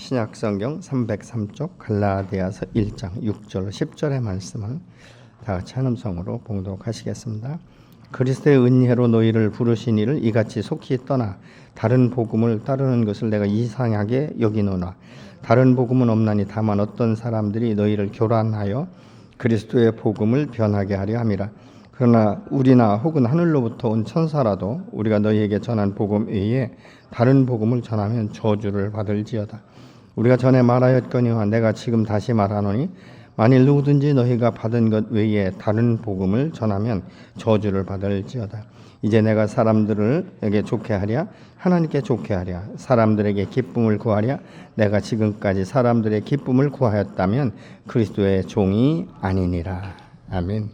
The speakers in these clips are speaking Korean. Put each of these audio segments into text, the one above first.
신약성경 303쪽 갈라디아서 1장 6절 10절의 말씀을 다 같이 한 음성으로 봉독하시겠습니다. 그리스도의 은혜로 너희를 부르신 이를 이같이 속히 떠나 다른 복음을 따르는 것을 내가 이상하게 여기노라. 다른 복음은 없나니 다만 어떤 사람들이 너희를 교란하여 그리스도의 복음을 변하게 하려 함이라. 그러나 우리나 혹은 하늘로부터 온 천사라도 우리가 너희에게 전한 복음 외에 다른 복음을 전하면 저주를 받을지어다. 우리가 전에 말하였거니와 내가 지금 다시 말하노니 만일 누구든지 너희가 받은 것 외에 다른 복음을 전하면 저주를 받을지어다. 이제 내가 사람들에게 좋게 하랴 하나님께 좋게 하랴 사람들에게 기쁨을 구하랴 내가 지금까지 사람들의 기쁨을 구하였다면 그리스도의 종이 아니니라. 아멘.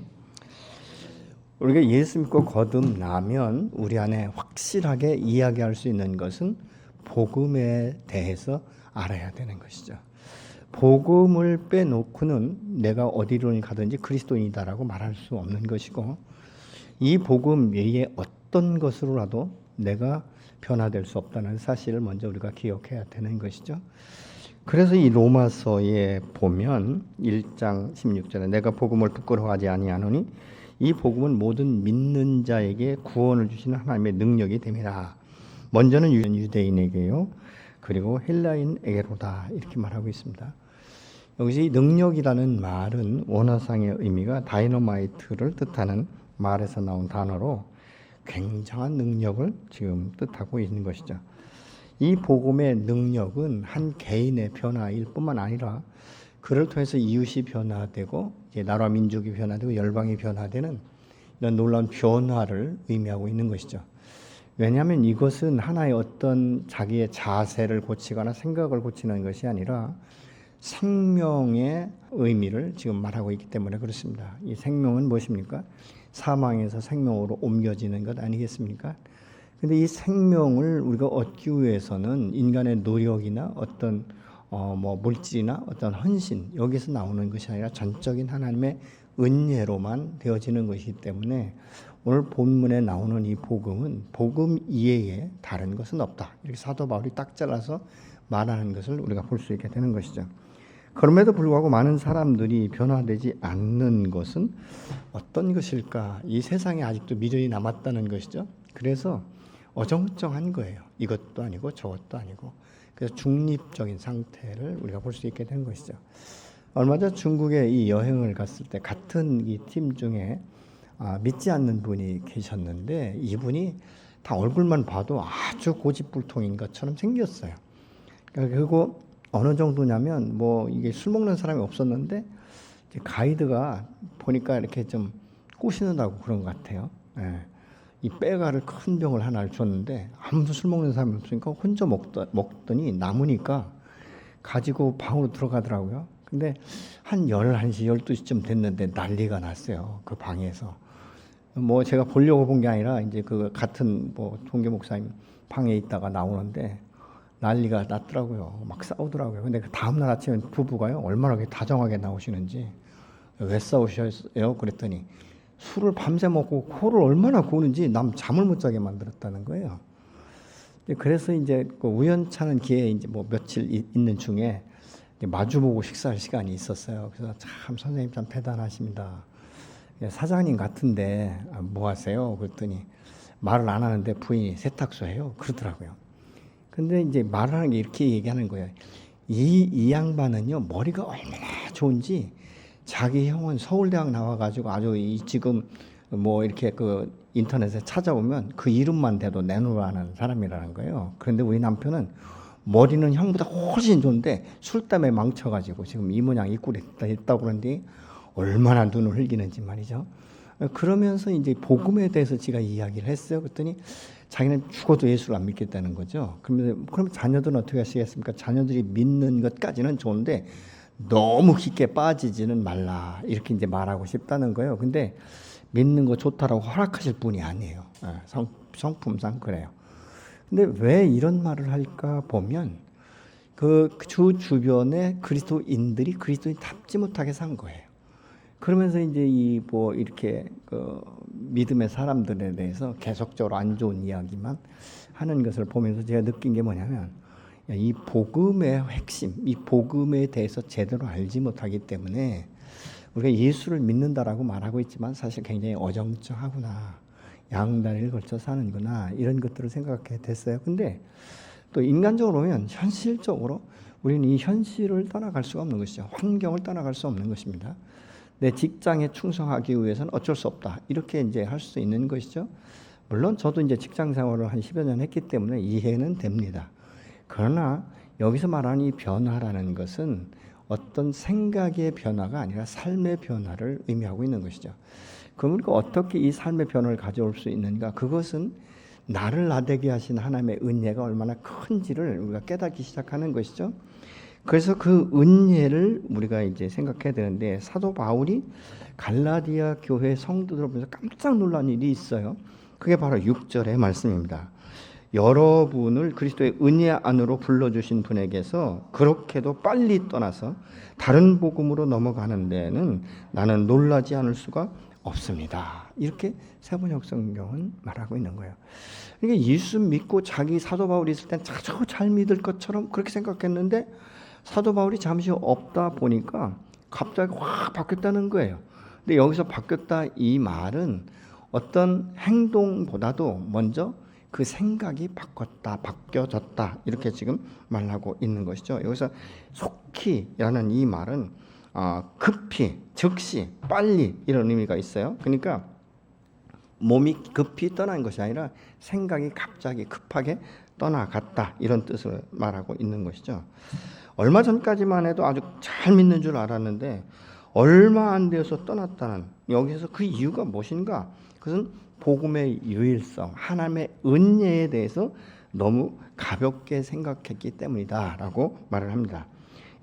우리가 예수 믿고 거듭나면 우리 안에 확실하게 이야기할 수 있는 것은 복음에 대해서 알아야 되는 것이죠. 복음을 빼놓고는 내가 어디로 가든지 그리스도인이다라고 말할 수 없는 것이고, 이 복음 외에 어떤 것으로라도 내가 변화될 수 없다는 사실을 먼저 우리가 기억해야 되는 것이죠. 그래서 이 로마서에 보면 1장 16절에 내가 복음을 부끄러워하지 아니하노니 이 복음은 모든 믿는 자에게 구원을 주시는 하나님의 능력이 됨이라. 먼저는 유대인에게요, 그리고 헬라인에게로다, 이렇게 말하고 있습니다. 여기서 이 능력이라는 말은 원어상의 의미가 다이너마이트를 뜻하는 말에서 나온 단어로 굉장한 능력을 지금 뜻하고 있는 것이죠. 이 복음의 능력은 한 개인의 변화일 뿐만 아니라 그를 통해서 이웃이 변화되고 이제 나라 민족이 변화되고 열방이 변화되는 이런 놀라운 변화를 의미하고 있는 것이죠. 왜냐하면 이것은 하나의 어떤 자기의 자세를 고치거나 생각을 고치는 것이 아니라 생명의 의미를 지금 말하고 있기 때문에 그렇습니다. 이 생명은 무엇입니까? 사망에서 생명으로 옮겨지는 것 아니겠습니까? 근데 이 생명을 우리가 얻기 위해서는 인간의 노력이나 어떤 물질이나 어떤 헌신, 여기서 나오는 것이 아니라 전적인 하나님의 은혜로만 되어지는 것이기 때문에 오늘 본문에 나오는 이 복음은 복음 이외에 다른 것은 없다, 이렇게 사도 바울이 딱 잘라서 말하는 것을 우리가 볼 수 있게 되는 것이죠. 그럼에도 불구하고 많은 사람들이 변화되지 않는 것은 어떤 것일까? 이 세상에 아직도 미련이 남았다는 것이죠. 그래서 어정쩡한 거예요. 이것도 아니고 저것도 아니고. 그래서 중립적인 상태를 우리가 볼 수 있게 된 것이죠. 얼마 전 중국에 이 여행을 갔을 때 같은 이 팀 중에 믿지 않는 분이 계셨는데 이분이 다 얼굴만 봐도 아주 고집불통인 것처럼 생겼어요. 그리고 어느 정도냐면 이게 술 먹는 사람이 없었는데 가이드가 보니까 이렇게 좀 꼬시는다고 그런 것 같아요. 예. 이 빼가를 큰 병을 하나를 줬는데 아무도 술 먹는 사람이 없으니까 혼자 먹더니 남으니까 가지고 방으로 들어가더라고요. 근데 한 11시, 12시쯤 됐는데 난리가 났어요. 그 방에서. 제가 보려고 본 게 아니라 이제 그 같은 종교 목사님 방에 있다가 나오는데 난리가 났더라고요. 막 싸우더라고요. 근데 그 다음날 아침에 부부가요, 얼마나 다정하게 나오시는지, 왜 싸우셨어요? 그랬더니 술을 밤새 먹고 코를 얼마나 고는지 남 잠을 못 자게 만들었다는 거예요. 그래서 이제 그 우연찮은 기회에 이제 며칠 있는 중에 마주보고 식사할 시간이 있었어요. 그래서 참 선생님 참 대단하십니다. 사장님 같은데 뭐 하세요? 그랬더니 말을 안 하는데 부인이 세탁소 해요. 그러더라고요. 근데 이제 말하는 게 이렇게 얘기하는 거예요. 이 양반은요, 머리가 얼마나 좋은지 자기 형은 서울대학 나와가지고 아주 지금 이렇게 그 인터넷에 찾아보면 그 이름만 대도 내놓으라는 사람이라는 거예요. 그런데 우리 남편은 머리는 형보다 훨씬 좋은데 술 때문에 망쳐가지고 지금 이 모양 이 꼴이 됐다고 그러는데 얼마나 눈을 흘기는지 말이죠. 그러면서 이제 복음에 대해서 제가 이야기를 했어요. 그랬더니 자기는 죽어도 예수를 안 믿겠다는 거죠. 그럼 자녀들은 어떻게 하시겠습니까? 자녀들이 믿는 것까지는 좋은데 너무 깊게 빠지지는 말라, 이렇게 이제 말하고 싶다는 거예요. 근데 믿는 거 좋다라고 허락하실 분이 아니에요. 성품상 그래요. 근데 왜 이런 말을 할까 보면 그 주변에 그리스도인들이 그리스도인답지 못하게 산 거예요. 그러면서 이제 이렇게 그 믿음의 사람들에 대해서 계속적으로 안 좋은 이야기만 하는 것을 보면서 제가 느낀 게 뭐냐면, 이 복음의 핵심, 이 복음에 대해서 제대로 알지 못하기 때문에 우리가 예수를 믿는다라고 말하고 있지만 사실 굉장히 어정쩡하구나, 양다리를 걸쳐 사는구나, 이런 것들을 생각하게 됐어요. 근데 또 인간적으로 보면 현실적으로 우리는 이 현실을 떠나갈 수가 없는 것이죠. 환경을 떠나갈 수 없는 것입니다. 내 직장에 충성하기 위해서는 어쩔 수 없다, 이렇게 이제 할 수 있는 것이죠. 물론 저도 이제 직장 생활을 한 10여 년 했기 때문에 이해는 됩니다. 그러나 여기서 말하는 이 변화라는 것은 어떤 생각의 변화가 아니라 삶의 변화를 의미하고 있는 것이죠. 그러니까 어떻게 이 삶의 변화를 가져올 수 있는가? 그것은 나를 나되게 하신 하나님의 은혜가 얼마나 큰지를 우리가 깨닫기 시작하는 것이죠. 그래서 그 은혜를 우리가 이제 생각해야 되는데, 사도 바울이 갈라디아 교회 성도들을 보면서 깜짝 놀란 일이 있어요. 그게 바로 6절의 말씀입니다. 여러분을 그리스도의 은혜 안으로 불러주신 분에게서 그렇게도 빨리 떠나서 다른 복음으로 넘어가는 데는 나는 놀라지 않을 수가 없습니다. 이렇게 세번역 성경은 말하고 있는 거예요. 그러니까 예수 믿고 자기 사도 바울이 있을 땐 아주 잘 믿을 것처럼 그렇게 생각했는데, 사도 바울이 잠시 없다 보니까 갑자기 확 바뀌었다는 거예요. 근데 여기서 바뀌었다 이 말은 어떤 행동보다도 먼저 그 생각이 바뀌어졌다, 이렇게 지금 말하고 있는 것이죠. 여기서 속히라는 이 말은 급히, 즉시, 빨리, 이런 의미가 있어요. 그러니까 몸이 급히 떠난 것이 아니라 생각이 갑자기 급하게 떠나갔다, 이런 뜻을 말하고 있는 것이죠. 얼마 전까지만 해도 아주 잘 믿는 줄 알았는데 얼마 안 되어서 떠났다는, 여기서 그 이유가 무엇인가? 그것은 복음의 유일성, 하나님의 은혜에 대해서 너무 가볍게 생각했기 때문이다라고 말을 합니다.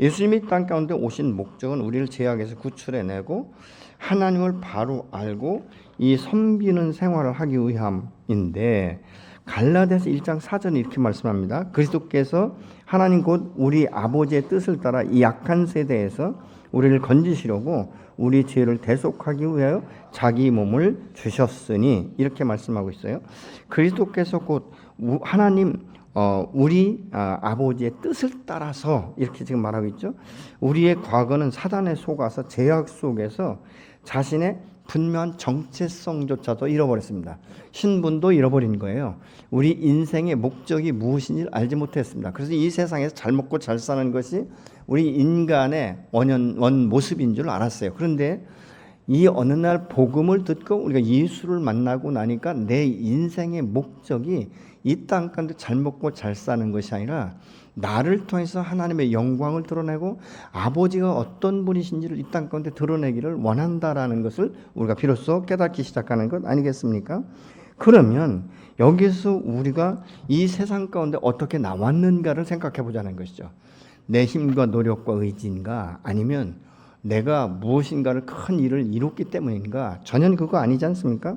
예수님이 땅 가운데 오신 목적은 우리를 죄악에서 구출해내고 하나님을 바로 알고 이 섬기는 생활을 하기 위함인데, 갈라디아서 1장 4절에 이렇게 말씀합니다. 그리스도께서 하나님 곧 우리 아버지의 뜻을 따라 이 약한 세대에서 우리를 건지시려고 우리 죄를 대속하기 위하여 자기 몸을 주셨으니, 이렇게 말씀하고 있어요. 그리스도께서 곧 하나님 우리 아버지의 뜻을 따라서, 이렇게 지금 말하고 있죠. 우리의 과거는 사단에 속아서 죄악 속에서 자신의 분명한 정체성조차도 잃어버렸습니다. 신분도 잃어버린 거예요. 우리 인생의 목적이 무엇인지를 알지 못했습니다. 그래서 이 세상에서 잘 먹고 잘 사는 것이 우리 인간의 원 모습인 줄 알았어요. 그런데 이 어느 날 복음을 듣고 우리가 예수를 만나고 나니까 내 인생의 목적이 이 땅 가운데 잘 먹고 잘 사는 것이 아니라 나를 통해서 하나님의 영광을 드러내고 아버지가 어떤 분이신지를 이 땅 가운데 드러내기를 원한다라는 것을 우리가 비로소 깨닫기 시작하는 것 아니겠습니까? 그러면 여기서 우리가 이 세상 가운데 어떻게 나왔는가를 생각해 보자는 것이죠. 내 힘과 노력과 의지인가, 아니면 내가 무엇인가를 큰 일을 이뤘기 때문인가? 전혀 그거 아니지 않습니까?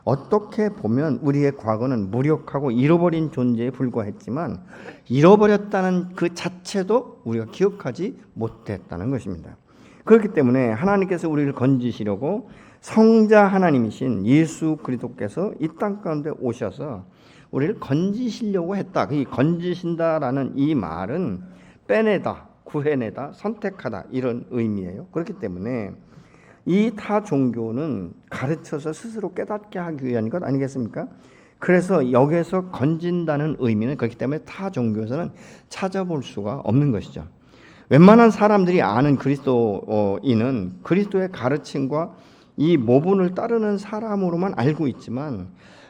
어떻게 보면 우리의 과거는 무력하고 잃어버린 존재에 불과했지만 잃어버렸다는 그 자체도 우리가 기억하지 못했다는 것입니다. 그렇기 때문에 하나님께서 우리를 건지시려고 성자 하나님이신 예수 그리스도께서 이 땅 가운데 오셔서 우리를 건지시려고 했다. 이 건지신다라는 이 말은 빼내다, 구해내다, 선택하다, 이런 의미예요. 그렇기 때문에 이 타 종교는 가르쳐서 스스로 깨닫게 하기 위한 것 아니겠습니까? 그래서 여기에서 건진다는 의미는 그렇기 때문에 타 종교에서는 찾아볼 수가 없는 것이죠. 웬만한 사람들이 아는 그리스도인은 그리스도의 가르침과 이 모분을 따르는 사람으로만 알고 있지만,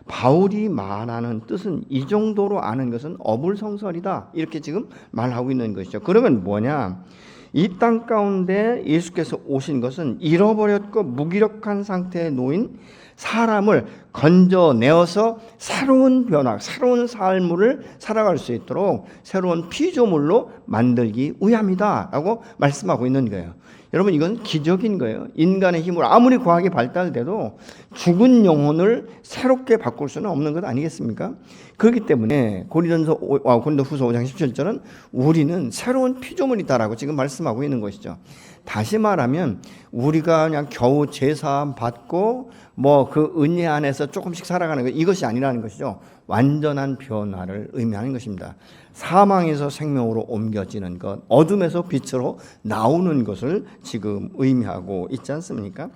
바울이 말하는 뜻은 이 정도로 아는 것은 어불성설이다, 이렇게 지금 말하고 있는 것이죠. 그러면 뭐냐? 이 땅 가운데 예수께서 오신 것은 잃어버렸고 무기력한 상태에 놓인 사람을 건져내어서 새로운 변화, 새로운 삶을 살아갈 수 있도록 새로운 피조물로 만들기 위함이다 라고 말씀하고 있는 거예요. 여러분, 이건 기적인 거예요. 인간의 힘으로 아무리 과학이 발달돼도 죽은 영혼을 새롭게 바꿀 수는 없는 것 아니겠습니까? 그렇기 때문에 고린도후서 5장 17절은 우리는 새로운 피조물이다라고 지금 말씀하고 있는 것이죠. 다시 말하면 우리가 그냥 겨우 제사함 받고 뭐 그 은혜 안에서 조금씩 살아가는 것, 이것이 아니라는 것이죠. 완전한 변화를 의미하는 것입니다. 사망에서 생명으로 옮겨지는 것, 어둠에서 빛으로 나오는 것을 지금 의미하고 있지 않습니까?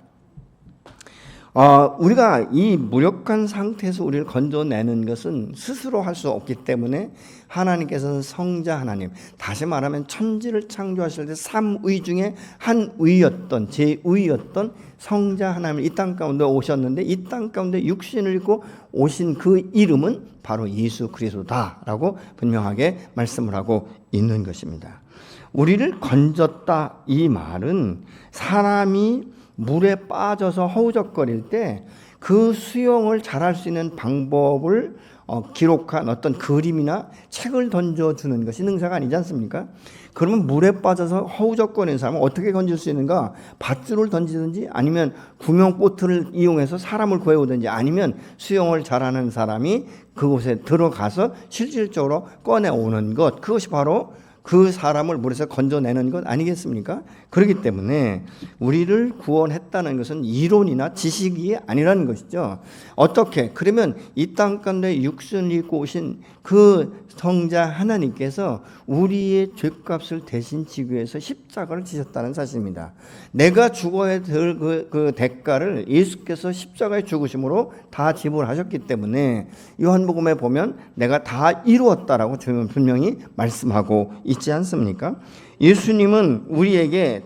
우리가 이 무력한 상태에서 우리를 건져내는 것은 스스로 할 수 없기 때문에 하나님께서는 성자 하나님, 다시 말하면 천지를 창조하실 때 삼위 중에 한 위였던, 제 위였던 성자 하나님이 이 땅 가운데 오셨는데, 이 땅 가운데 육신을 입고 오신 그 이름은 바로 예수 그리스도다라고 분명하게 말씀을 하고 있는 것입니다. 우리를 건졌다, 이 말은 사람이 물에 빠져서 허우적거릴 때 그 수영을 잘할 수 있는 방법을 기록한 어떤 그림이나 책을 던져주는 것이 능사가 아니지 않습니까? 그러면 물에 빠져서 허우적거리는 사람은 어떻게 건질 수 있는가? 밧줄을 던지든지, 아니면 구명보트를 이용해서 사람을 구해오든지, 아니면 수영을 잘하는 사람이 그곳에 들어가서 실질적으로 꺼내오는 것, 그것이 바로 그 사람을 물에서 건져내는 것 아니겠습니까? 그렇기 때문에 우리를 구원했다는 것은 이론이나 지식이 아니라는 것이죠. 어떻게? 그러면 이 땅 가운데 육신을 입고 오신 그 성자 하나님께서 우리의 죄값을 대신 지기 위해서 십자가를 지셨다는 사실입니다. 내가 죽어야 될 그 대가를 예수께서 십자가에 죽으심으로 다 지불하셨기 때문에 요한복음에 보면 내가 다 이루었다라고 주님은 분명히 말씀하고 있지 않습니까? 예수님은 우리에게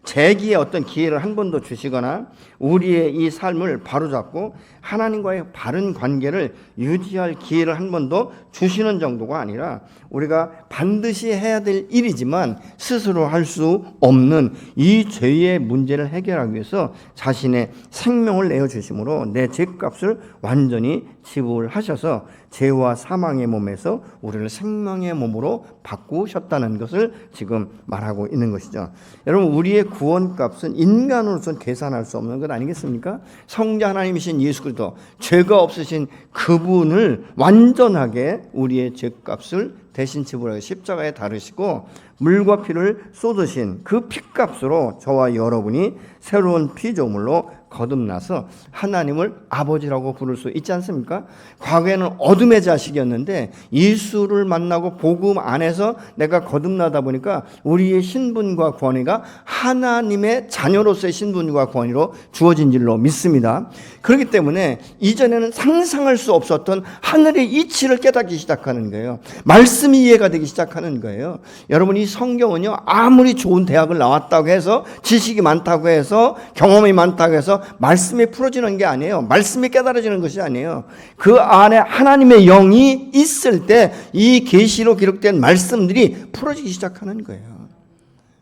재기의 어떤 기회를 한 번도 주시거나 우리의 이 삶을 바로잡고 하나님과의 바른 관계를 유지할 기회를 한 번도 주시는 정도가 아니라, 우리가 반드시 해야 될 일이지만 스스로 할 수 없는 이 죄의 문제를 해결하기 위해서 자신의 생명을 내어주심으로 내 죄값을 완전히 지불하셔서 죄와 사망의 몸에서 우리를 생명의 몸으로 바꾸셨다는 것을 지금 말하고 있는 것이죠. 여러분, 우리의 구원값은 인간으로서는 계산할 수 없는 것 아니겠습니까? 성자 하나님이신 예수 그리스도, 죄가 없으신 그분을 완전하게 우리의 죄값을 대신 지불하여 십자가에 달으시고 물과 피를 쏟으신 그 피값으로 저와 여러분이 새로운 피조물로 거듭나서 하나님을 아버지라고 부를 수 있지 않습니까? 과거에는 어둠의 자식이었는데 예수를 만나고 복음 안에서 내가 거듭나다 보니까 우리의 신분과 권위가 하나님의 자녀로서의 신분과 권위로 주어진 줄로 믿습니다. 그렇기 때문에 이전에는 상상할 수 없었던 하늘의 이치를 깨닫기 시작하는 거예요. 말씀이 이해가 되기 시작하는 거예요. 여러분, 이 성경은요, 아무리 좋은 대학을 나왔다고 해서, 지식이 많다고 해서, 경험이 많다고 해서 말씀이 풀어지는 게 아니에요. 말씀이 깨달아지는 것이 아니에요. 그 안에 하나님의 영이 있을 때 이 계시로 기록된 말씀들이 풀어지기 시작하는 거예요.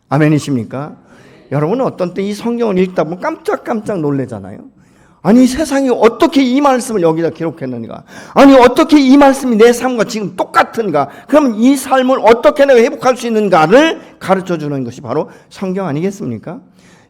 아멘이십니까? 여러분은 어떤 때 이 성경을 읽다 보면 깜짝깜짝 놀라잖아요. 아니, 세상이 어떻게 이 말씀을 여기다 기록했는가? 아니, 어떻게 이 말씀이 내 삶과 지금 똑같은가? 그럼 이 삶을 어떻게 내가 회복할 수 있는가를 가르쳐 주는 것이 바로 성경 아니겠습니까?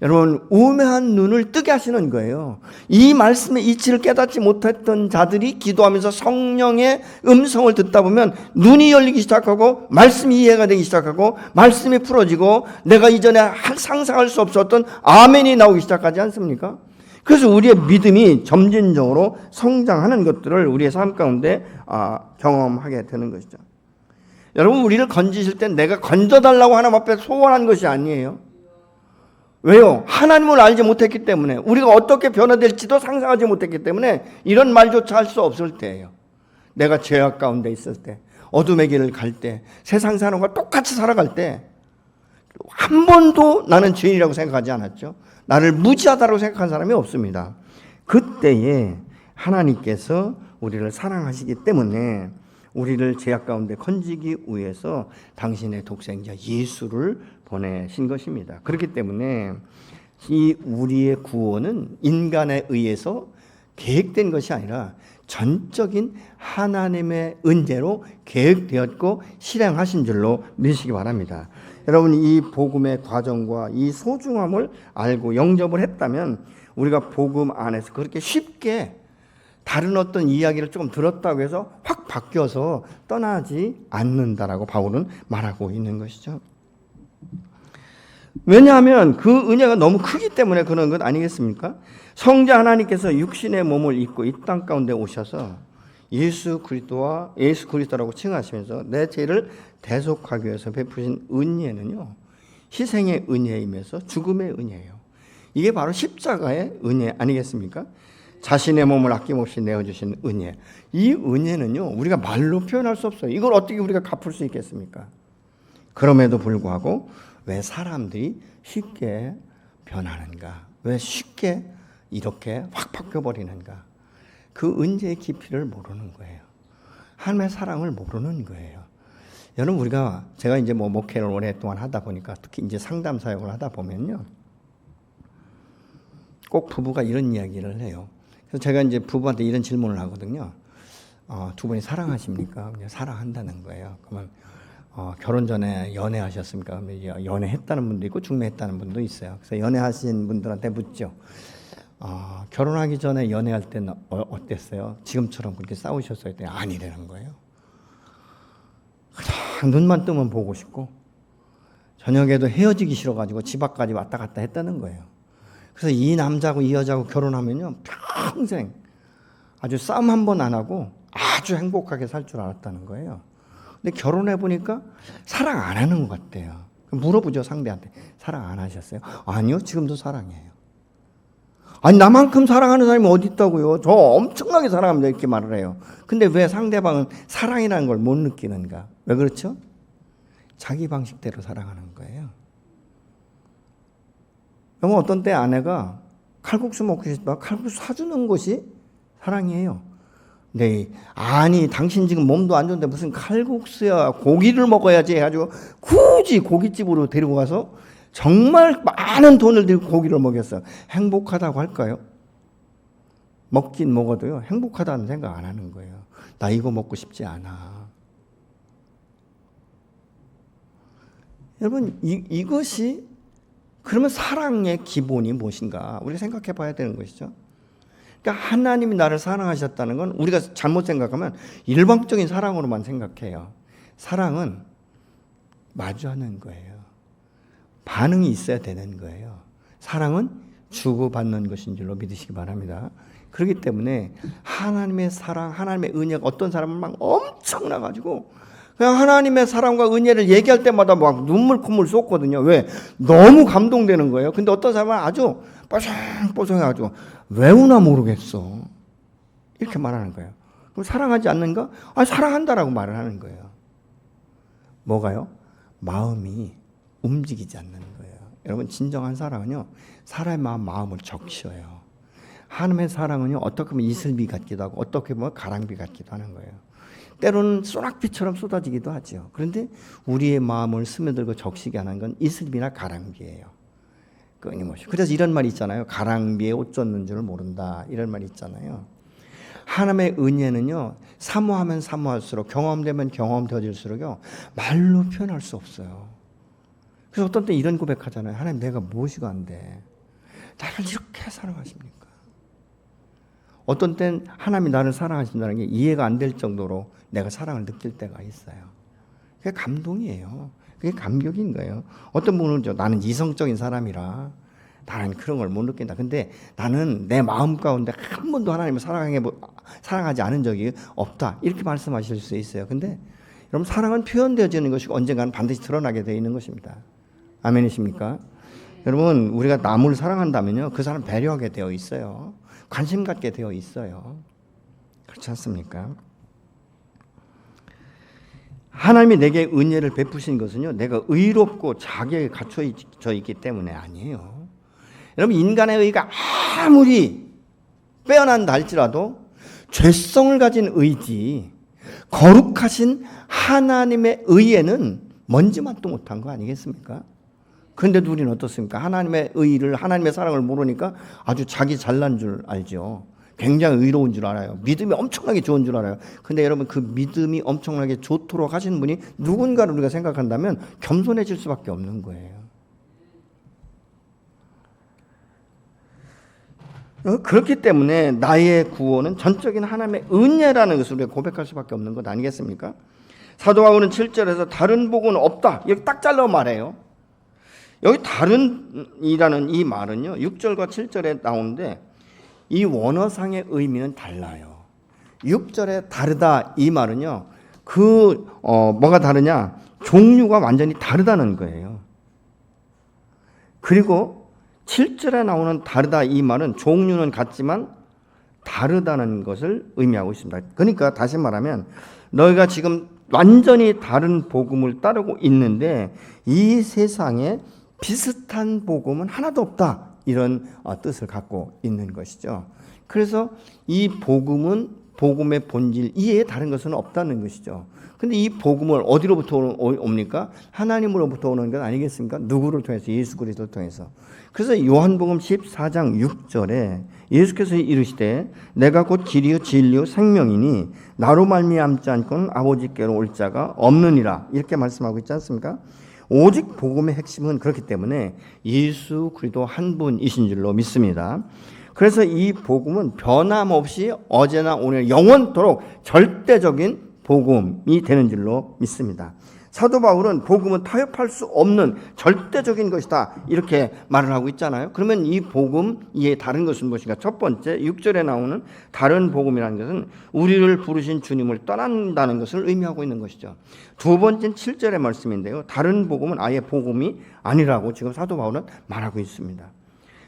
여러분, 우매한 눈을 뜨게 하시는 거예요. 이 말씀의 이치를 깨닫지 못했던 자들이 기도하면서 성령의 음성을 듣다 보면 눈이 열리기 시작하고 말씀이 이해가 되기 시작하고 말씀이 풀어지고 내가 이전에 상상할 수 없었던 아멘이 나오기 시작하지 않습니까? 그래서 우리의 믿음이 점진적으로 성장하는 것들을 우리의 삶 가운데 경험하게 되는 것이죠. 여러분, 우리를 건지실 때 내가 건져달라고 하나님 앞에 소원한 것이 아니에요. 왜요? 하나님을 알지 못했기 때문에, 우리가 어떻게 변화될지도 상상하지 못했기 때문에 이런 말조차 할 수 없을 때예요. 내가 죄악 가운데 있을 때, 어둠의 길을 갈 때, 세상 사람과 똑같이 살아갈 때 한 번도 나는 죄인이라고 생각하지 않았죠. 나를 무지하다고 생각한 사람이 없습니다. 그때에 하나님께서 우리를 사랑하시기 때문에 우리를 죄악 가운데 건지기 위해서 당신의 독생자 예수를 보내신 것입니다. 그렇기 때문에 이 우리의 구원은 인간에 의해서 계획된 것이 아니라 전적인 하나님의 은혜로 계획되었고 실행하신 줄로 믿으시기 바랍니다. 여러분, 이 복음의 과정과 이 소중함을 알고 영접을 했다면 우리가 복음 안에서 그렇게 쉽게 다른 어떤 이야기를 조금 들었다고 해서 확 바뀌어서 떠나지 않는다라고 바울은 말하고 있는 것이죠. 왜냐하면 그 은혜가 너무 크기 때문에 그런 것 아니겠습니까? 성자 하나님께서 육신의 몸을 입고 이 땅 가운데 오셔서 예수 그리스도라고 칭하시면서 내 죄를 대속하기 위해서 베푸신 은혜는요, 희생의 은혜이면서 죽음의 은혜예요. 이게 바로 십자가의 은혜 아니겠습니까? 자신의 몸을 아낌없이 내어주신 은혜. 이 은혜는요, 우리가 말로 표현할 수 없어요. 이걸 어떻게 우리가 갚을 수 있겠습니까? 그럼에도 불구하고 왜 사람들이 쉽게 변하는가? 왜 쉽게 이렇게 확 바뀌어버리는가? 그 은혜의 깊이를 모르는 거예요. 하나님의 사랑을 모르는 거예요. 여러분, 제가 이제 목회를 오랫동안 하다 보니까 특히 이제 상담 사역을 하다 보면요, 꼭 부부가 이런 이야기를 해요. 그래서 제가 이제 부부한테 이런 질문을 하거든요. 두 분이 사랑하십니까? 사랑한다는 거예요. 그러면 결혼 전에 연애하셨습니까? 연애했다는 분도 있고 중매했다는 분도 있어요. 그래서 연애하신 분들한테 묻죠. 결혼하기 전에 연애할 때는 어땠어요? 지금처럼 그렇게 싸우셨어요? 아니라는 거예요. 그냥 눈만 뜨면 보고 싶고 저녁에도 헤어지기 싫어가지고 집 앞까지 왔다 갔다 했다는 거예요. 그래서 이 남자하고 이 여자하고 결혼하면요, 평생 아주 싸움 한 번 안 하고 아주 행복하게 살 줄 알았다는 거예요. 근데 결혼해 보니까 사랑 안 하는 것 같대요. 물어보죠, 상대한테. 사랑 안 하셨어요? 아니요, 지금도 사랑해요. 아니, 나만큼 사랑하는 사람이 어디 있다고요? 저 엄청나게 사랑합니다, 이렇게 말을 해요. 근데 왜 상대방은 사랑이라는 걸 못 느끼는가? 왜 그렇죠? 자기 방식대로 사랑하는 거예요. 그러면 어떤 때 아내가 칼국수 먹고 싶다, 칼국수 사주는 것이 사랑이에요. 네, 아니 당신 지금 몸도 안 좋은데 무슨 칼국수야, 고기를 먹어야지 해가지고 굳이 고깃집으로 데리고 가서 정말 많은 돈을 들고 고기를 먹였어요. 행복하다고 할까요? 먹긴 먹어도요, 행복하다는 생각 안 하는 거예요. 나 이거 먹고 싶지 않아. 여러분, 이것이 그러면 사랑의 기본이 무엇인가 우리가 생각해 봐야 되는 것이죠. 그러니까 하나님이 나를 사랑하셨다는 건 우리가 잘못 생각하면 일방적인 사랑으로만 생각해요. 사랑은 마주하는 거예요. 반응이 있어야 되는 거예요. 사랑은 주고받는 것인 줄로 믿으시기 바랍니다. 그렇기 때문에 하나님의 사랑, 하나님의 은혜가 어떤 사람은 막 엄청나가지고 그냥 하나님의 사랑과 은혜를 얘기할 때마다 막 눈물 콧물 쏟거든요. 왜? 너무 감동되는 거예요. 근데 어떤 사람은 아주 뽀송뽀송해가지고 왜우나 모르겠어, 이렇게 말하는 거예요. 그럼 사랑하지 않는가? 사랑한다라고 말을 하는 거예요. 뭐가요? 마음이 움직이지 않는 거예요. 여러분, 진정한 사랑은요, 사람의 마음을 적셔요. 하나님의 사랑은요, 어떻게 보면 이슬비 같기도 하고 어떻게 보면 가랑비 같기도 하는 거예요. 때로는 소낙비처럼 쏟아지기도 하죠. 그런데 우리의 마음을 스며들고 적시게 하는 건 이슬비나 가랑비예요. 끊임없이. 그래서 이런 말이 있잖아요. 가랑비에 옷 젖는 줄 모른다, 이런 말이 있잖아요. 하나님의 은혜는요, 사모하면 사모할수록, 경험되면 경험되어질수록요, 말로 표현할 수 없어요. 그래서 어떤 때 이런 고백하잖아요. 하나님, 내가 무엇이가 안 돼? 나를 이렇게 사랑하십니까? 어떤 땐 하나님이 나를 사랑하신다는 게 이해가 안 될 정도로 내가 사랑을 느낄 때가 있어요. 그게 감동이에요. 그게 감격인 거예요. 어떤 분은 나는 이성적인 사람이라 나는 그런 걸 못 느낀다. 근데 나는 내 마음 가운데 한 번도 하나님을 사랑하지 않은 적이 없다, 이렇게 말씀하실 수 있어요. 근데 여러분, 사랑은 표현되어지는 것이고 언젠가는 반드시 드러나게 되어 있는 것입니다. 아멘이십니까? 여러분, 우리가 남을 사랑한다면요, 그 사람 배려하게 되어 있어요. 관심 갖게 되어 있어요. 그렇지 않습니까? 하나님이 내게 은혜를 베푸신 것은요, 내가 의롭고 자격에 갖춰져 있기 때문에 아니에요. 여러분, 인간의 의가 아무리 빼어난다 할지라도 죄성을 가진 의지, 거룩하신 하나님의 의에는 먼지맛도 못한 거 아니겠습니까? 그런데도 우리는 어떻습니까? 하나님의 의를, 하나님의 사랑을 모르니까 아주 자기 잘난 줄 알죠. 굉장히 의로운 줄 알아요. 믿음이 엄청나게 좋은 줄 알아요. 근데 여러분, 그 믿음이 엄청나게 좋도록 하신 분이 누군가를 우리가 생각한다면 겸손해질 수밖에 없는 거예요. 그렇기 때문에 나의 구원은 전적인 하나님의 은혜라는 것을 우리가 고백할 수밖에 없는 것 아니겠습니까? 사도 바울은 7절에서 다른 복은 없다, 여기 딱 잘라 말해요. 여기 다른이라는 이 말은요, 6절과 7절에 나오는데 이 원어상의 의미는 달라요. 6절에 다르다 이 말은요. 뭐가 다르냐? 종류가 완전히 다르다는 거예요. 그리고 7절에 나오는 다르다 이 말은 종류는 같지만 다르다는 것을 의미하고 있습니다. 그러니까 다시 말하면 너희가 지금 완전히 다른 복음을 따르고 있는데 이 세상에 비슷한 복음은 하나도 없다. 이런 뜻을 갖고 있는 것이죠. 그래서 이 복음의 본질 이외에 다른 것은 없다는 것이죠. 근데 이 복음을 어디로부터 옵니까? 하나님으로부터 오는 것 아니겠습니까? 누구를 통해서? 예수 그리스도를 통해서. 그래서 요한복음 14장 6절에 예수께서 이르시되 내가 곧 길이요 진리요 생명이니 나로 말미암지 않고는 아버지께로 올 자가 없느니라 이렇게 말씀하고 있지 않습니까? 오직 복음의 핵심은 그렇기 때문에 예수 그리스도 한 분이신 줄로 믿습니다. 그래서 이 복음은 변함없이 어제나 오늘 영원토록 절대적인 복음이 되는 줄로 믿습니다. 사도 바울은 복음은 타협할 수 없는 절대적인 것이다 이렇게 말을 하고 있잖아요. 그러면 이 복음 이에 다른 것은 무엇인가? 첫 번째 6절에 나오는 다른 복음이라는 것은 우리를 부르신 주님을 떠난다는 것을 의미하고 있는 것이죠. 두 번째는 7절의 말씀인데요. 다른 복음은 아예 복음이 아니라고 지금 사도 바울은 말하고 있습니다.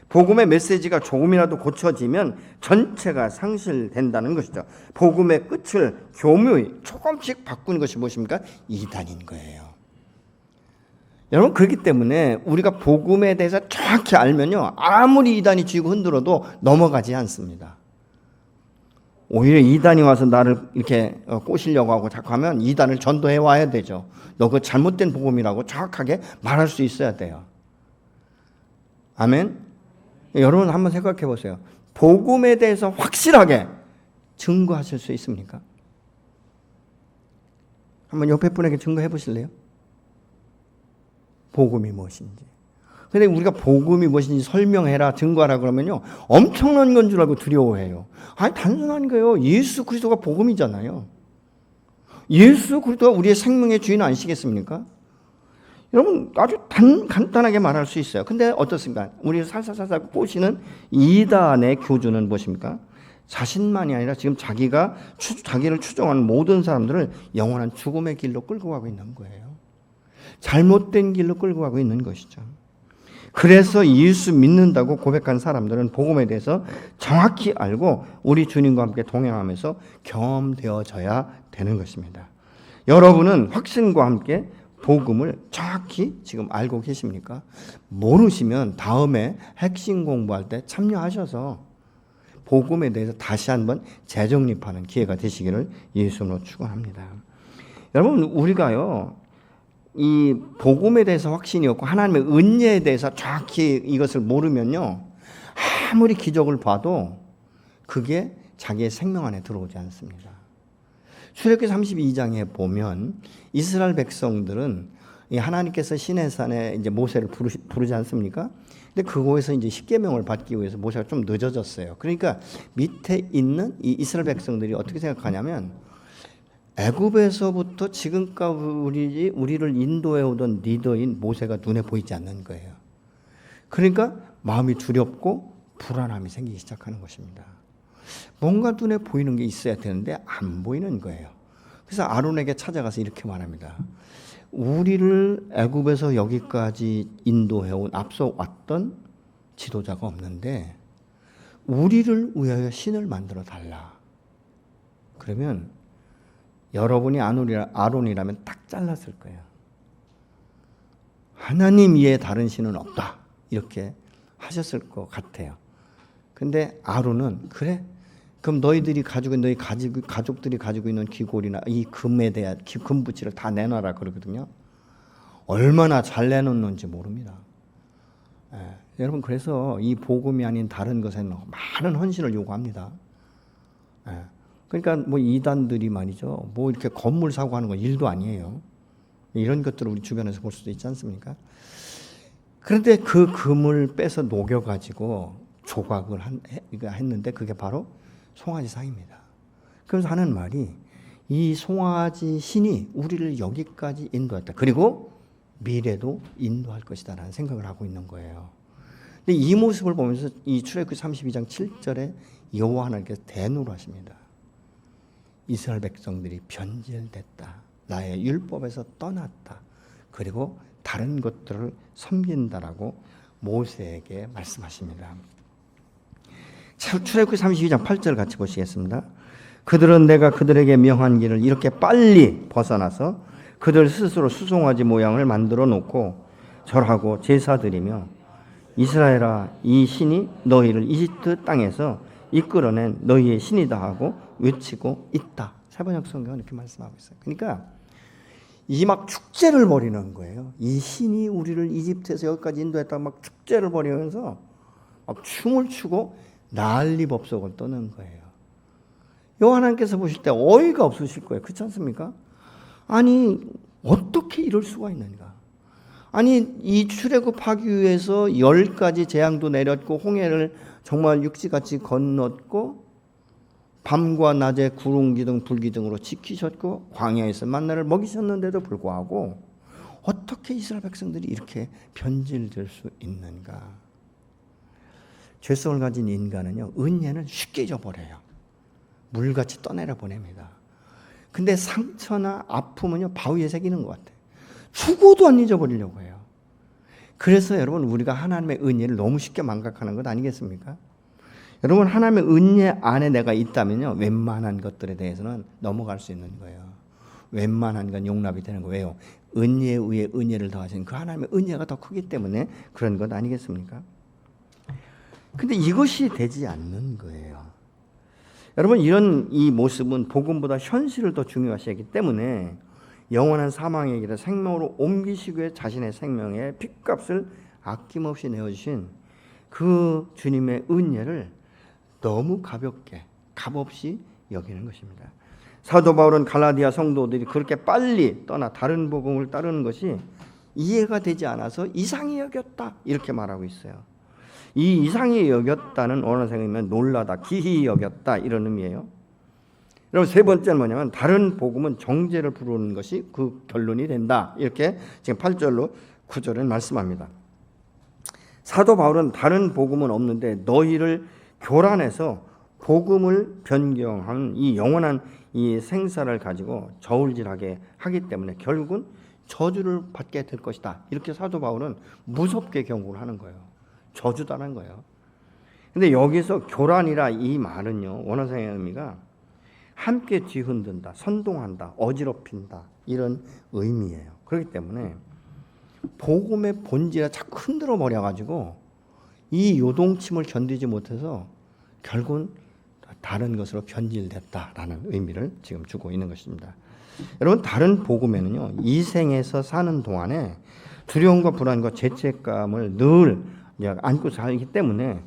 복음의 메시지가 조금이라도 고쳐지면 전체가 상실된다는 것이죠. 복음의 끝을 교묘히 조금씩 바꾸는 것이 무엇입니까? 이단인 거예요. 여러분 그렇기 때문에 우리가 복음에 대해서 정확히 알면요 아무리 이단이 쥐고 흔들어도 넘어가지 않습니다. 오히려 이단이 와서 나를 이렇게 꼬시려고 하고 자꾸 하면 이단을 전도해 와야 되죠. 너 그거 잘못된 복음이라고 정확하게 말할 수 있어야 돼요. 아멘. 여러분 한번 생각해 보세요. 복음에 대해서 확실하게 증거하실 수 있습니까? 한번 옆에 분에게 증거해 보실래요? 복음이 무엇인지. 근데 우리가 복음이 무엇인지 설명해라, 증거하라 그러면요 엄청난 건 줄 알고 두려워해요. 아니 단순한 거예요. 예수 그리스도가 복음이잖아요. 예수 그리스도가 우리의 생명의 주인 아니시겠습니까? 여러분 아주 간단하게 말할 수 있어요. 근데 어떻습니까? 우리 살살살살 꼬시는 이단의 교주는 무엇입니까? 자신만이 아니라 지금 자기를 추종하는 모든 사람들을 영원한 죽음의 길로 끌고 가고 있는 거예요. 잘못된 길로 끌고 가고 있는 것이죠. 그래서 예수 믿는다고 고백한 사람들은 복음에 대해서 정확히 알고 우리 주님과 함께 동행하면서 경험되어져야 되는 것입니다. 여러분은 확신과 함께 복음을 정확히 지금 알고 계십니까? 모르시면 다음에 핵심 공부할 때 참여하셔서 복음에 대해서 다시 한번 재정립하는 기회가 되시기를 예수님으로 축원합니다. 여러분 우리가요 이 복음에 대해서 확신이 없고 하나님의 은혜에 대해서 정확히 이것을 모르면요 아무리 기적을 봐도 그게 자기의 생명 안에 들어오지 않습니다. 출애굽기 32장에 보면 이스라엘 백성들은 하나님께서 시내산에 이제 모세를 부르지 않습니까? 근데 그곳에서 이제 십계명을 받기 위해서 모세가 좀 늦어졌어요. 그러니까 밑에 있는 이 이스라엘 백성들이 어떻게 생각하냐면 애굽에서부터 지금까지 우리를 인도해 오던 리더인 모세가 눈에 보이지 않는 거예요. 그러니까 마음이 두렵고 불안함이 생기기 시작하는 것입니다. 뭔가 눈에 보이는 게 있어야 되는데 안 보이는 거예요. 그래서 아론에게 찾아가서 이렇게 말합니다. 우리를 애굽에서 여기까지 인도해온 앞서 왔던 지도자가 없는데 우리를 위하여 신을 만들어 달라. 그러면 여러분이 아론이라면 딱 잘랐을 거예요. 하나님 이외에 다른 신은 없다. 이렇게 하셨을 것 같아요. 근데 아론은 그래? 그럼 너희 가족들이 가지고 있는 귀골이나 이 금에 대한 금부치를 다 내놔라 그러거든요. 얼마나 잘 내놓는지 모릅니다. 여러분 그래서 이 복음이 아닌 다른 것에는 많은 헌신을 요구합니다. 그러니까 뭐 이단들이 말이죠. 뭐 이렇게 건물 사고 하는 건 일도 아니에요. 이런 것들을 우리 주변에서 볼 수도 있지 않습니까? 그런데 그 금을 빼서 녹여가지고 조각을 했는데 그게 바로 송아지 상입니다. 그래서 하는 말이 이 송아지 신이 우리를 여기까지 인도했다. 그리고 미래도 인도할 것이다 라는 생각을 하고 있는 거예요. 근데 이 모습을 보면서 이 출애굽기 32장 7절에 여호와 하나님께서 대노를 하십니다. 이스라엘 백성들이 변질됐다. 나의 율법에서 떠났다. 그리고 다른 것들을 섬긴다라고 모세에게 말씀하십니다. 출애굽기 32장 8절 같이 보시겠습니다. 그들은 내가 그들에게 명한 길을 이렇게 빨리 벗어나서 그들 스스로 수송아지 모양을 만들어 놓고 절하고 제사드리며 이스라엘아 이 신이 너희를 이집트 땅에서 이끌어낸 너희의 신이다 하고 외치고 있다. 세번역 성경은 이렇게 말씀하고 있어요. 그러니까 이 막 축제를 벌이는 거예요. 이 신이 우리를 이집트에서 여기까지 인도했다 막 축제를 벌이면서 막 춤을 추고 난리법석을 떠는 거예요. 하나님께서 보실 때 어이가 없으실 거예요. 그렇지 않습니까? 아니 어떻게 이럴 수가 있는가? 아니 이 출애굽하기 위해서 10가지 재앙도 내렸고 홍해를 정말 육지같이 건넜고 밤과 낮에 구름기둥 불기둥으로 지키셨고 광야에서 만나를 먹이셨는데도 불구하고 어떻게 이스라엘 백성들이 이렇게 변질될 수 있는가? 죄성을 가진 인간은요 은혜는 쉽게 잊어버려요. 물같이 떠내려 보냅니다. 근데 상처나 아픔은요 바위에 새기는 것 같아요. 죽어도 안 잊어버리려고 해요. 그래서 여러분 우리가 하나님의 은혜를 너무 쉽게 망각하는 것 아니겠습니까? 여러분 하나님의 은혜 안에 내가 있다면요 웬만한 것들에 대해서는 넘어갈 수 있는 거예요. 웬만한 건 용납이 되는 거예요. 은혜에 의해 은혜를 더하시는 그 하나님의 은혜가 더 크기 때문에 그런 것 아니겠습니까? 근데 이것이 되지 않는 거예요. 여러분 이런 이 모습은 복음보다 현실을 더 중요하시기 때문에 영원한 사망의 길에 생명으로 옮기시기 위해 자신의 생명의 핏값을 아낌없이 내어주신 그 주님의 은혜를 너무 가볍게 값없이 여기는 것입니다. 사도 바울은 갈라디아 성도들이 그렇게 빨리 떠나 다른 복음을 따르는 것이 이해가 되지 않아서 이상히 여겼다 이렇게 말하고 있어요. 이 이상히 여겼다는 원어생이면 놀라다, 기히 여겼다 이런 의미예요. 여러분 세 번째는 뭐냐면 다른 복음은 정죄를 부르는 것이 그 결론이 된다. 이렇게 지금 8절로 9절은 말씀합니다. 사도 바울은 다른 복음은 없는데 너희를 교란해서 복음을 변경한 이 영원한 이 생사를 가지고 저울질하게 하기 때문에 결국은 저주를 받게 될 것이다. 이렇게 사도 바울은 무섭게 경고를 하는 거예요. 저주다는 거예요. 근데 여기서 교란이라 이 말은요 원어상의 의미가 함께 뒤흔든다, 선동한다, 어지럽힌다 이런 의미예요. 그렇기 때문에 복음의 본질에 자꾸 흔들어 버려가지고 이 요동침을 견디지 못해서 결국은 다른 것으로 변질됐다라는 의미를 지금 주고 있는 것입니다. 여러분 다른 복음에는요 이 생에서 사는 동안에 두려움과 불안과 죄책감을 늘 안고 살기 때문에